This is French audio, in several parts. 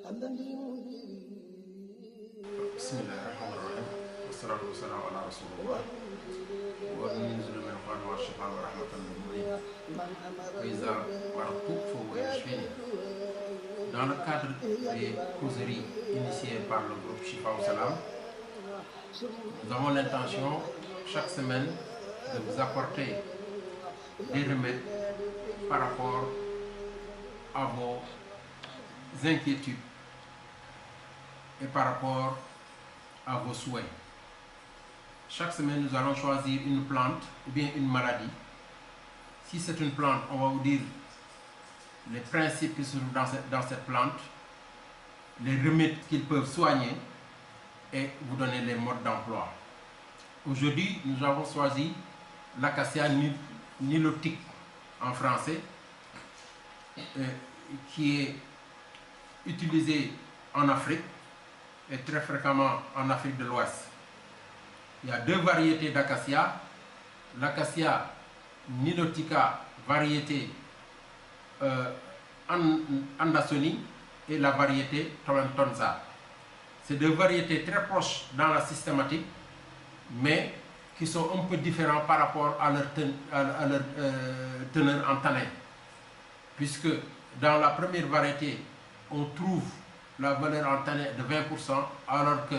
بسم الله الرحمن الرحيم والصلاة والسلام على رسول الله وننزل من القرآن والشفاء ورحمة للمؤمنين وإذا مرضت فهو يشفيني. Dans le cadre des causeries initiées par le groupe Chifa au Salam, nous avons l'intention chaque semaine de vous apporter des remèdes par rapport à vos inquiétudes et par rapport à vos souhaits. Chaque semaine, nous allons choisir une plante ou bien une maladie. Si c'est une plante, on va vous dire les principes qui se trouvent dans cette plante, les remèdes qu'ils peuvent soigner et vous donner les modes d'emploi. Aujourd'hui, nous avons choisi l'acacia nilotique en français, qui est utilisé en Afrique et très fréquemment en Afrique de l'Ouest. Il y a deux variétés d'acacia, l'acacia nilotica variété Andasoni et la variété Tolentonza. C'est deux variétés très proches dans la systématique, mais qui sont un peu différents par rapport à leur teneur en tanin. Puisque dans la première variété, on trouve la valeur en tanin de 20%, alors que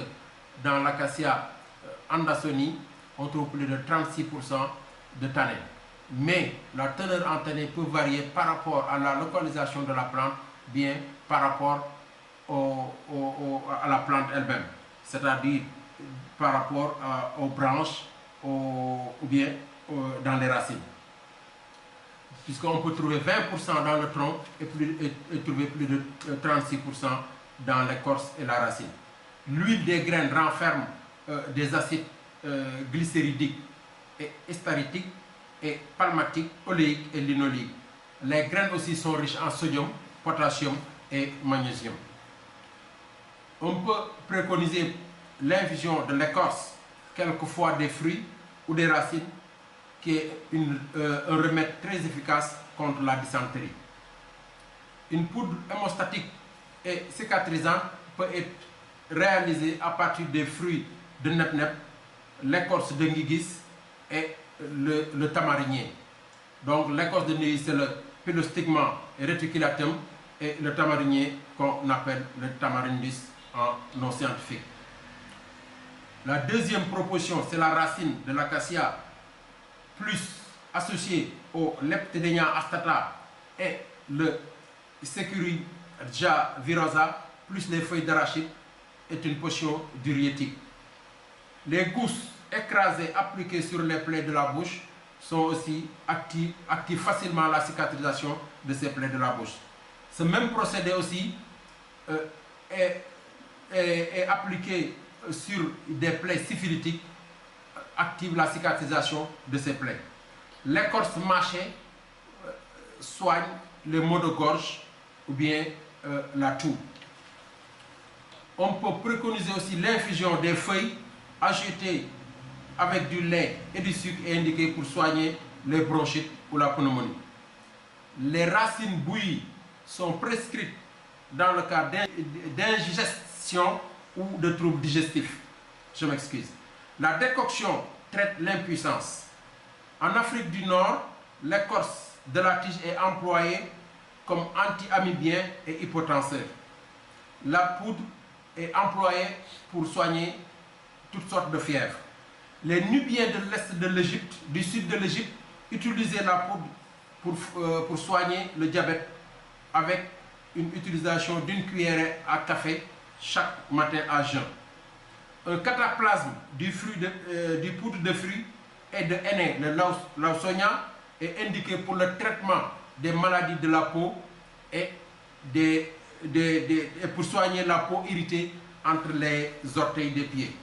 dans l'acacia Andasoni, on trouve plus de 36% de tanin. Mais la teneur en tanin peut varier par rapport à la localisation de la plante, bien par rapport à la plante elle-même, c'est-à-dire par rapport aux branches ou bien dans les racines. Puisqu'on peut trouver 20% dans le tronc et trouver plus de 36% dans l'écorce et la racine. L'huile des graines renferme des acides glycéridiques et estaridiques et palmatiques, oléiques et linoléiques. Les graines aussi sont riches en sodium, potassium et magnésium. On peut préconiser l'infusion de l'écorce, quelquefois des fruits ou des racines, qui est un remède très efficace contre la dysenterie. Une poudre hémostatique et cicatrisante peut être réalisée à partir des fruits de nep-nep, l'écorce de nguigis et le tamarinier. Donc l'écorce de nguigis, c'est le Pilostigma reticulatum et le tamarinier qu'on appelle le tamarindus en nom scientifique. La deuxième proposition, c'est la racine de l'acacia, plus associée au Leptidenia astata et le Securgia virosa, plus les feuilles d'arachide, est une potion diurétique. Les gousses écrasées appliquées sur les plaies de la bouche sont aussi activent facilement la cicatrisation de ces plaies de la bouche. Ce même procédé aussi est appliqué sur des plaies syphilitiques, active la cicatrisation de ces plaies. L'écorce mâchée soigne les maux de gorge ou bien la toux. On peut préconiser aussi l'infusion des feuilles ajoutées avec du lait et du sucre et indiquées pour soigner les bronchites ou la pneumonie. Les racines bouillies sont prescrites dans le cas d'indigestion ou de troubles digestifs. Je m'excuse. La décoction traite l'impuissance. En Afrique du Nord, l'écorce de la tige est employée comme anti-amybien et hypotenseur. La poudre est employée pour soigner toutes sortes de fièvres. Les Nubiens de l'Est de l'Égypte, du sud de l'Égypte, utilisaient la poudre pour soigner le diabète avec une utilisation d'une cuillerée à café chaque matin à jeun. Un cataplasme du poudre de fruits et de henné, le Lawsonia, est indiqué pour le traitement des maladies de la peau et pour soigner la peau irritée entre les orteils des pieds.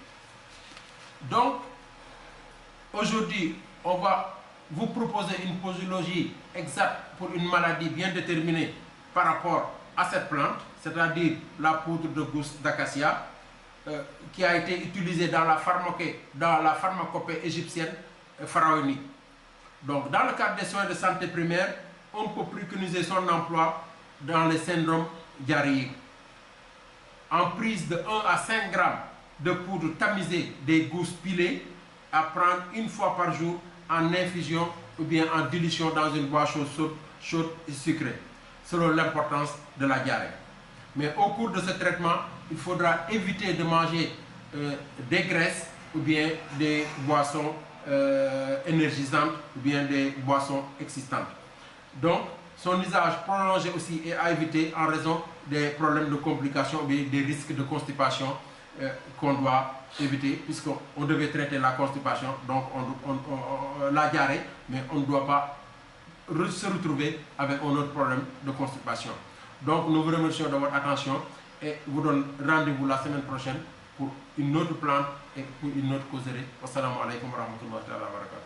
Donc, aujourd'hui, on va vous proposer une posologie exacte pour une maladie bien déterminée par rapport à cette plante, c'est-à-dire la poudre de gousse d'acacia, qui a été utilisée dans la pharmacopée égyptienne pharaonique. Donc, dans le cadre des soins de santé primaire, on peut préconiser son emploi dans les syndromes diarrhéiques. en prise de 1 à 5 grammes de poudre tamisée des gousses pilées à prendre une fois par jour en infusion ou bien en dilution dans une boisson chaude et sucrée, selon l'importance de la diarrhée. Mais au cours de ce traitement, il faudra éviter de manger des graisses ou bien des boissons énergisantes ou bien des boissons existantes. Donc, son usage prolongé aussi est à éviter en raison des problèmes de complications ou bien des risques de constipation qu'on doit éviter, puisqu'on devait traiter la constipation, donc la diarrhée, mais on ne doit pas se retrouver avec un autre problème de constipation. Donc nous vous remercions de votre attention et vous donne rendez-vous la semaine prochaine pour une autre plante et pour une autre causerie. Wassalamu alaikum wa rahmatullahi wa barakatuh.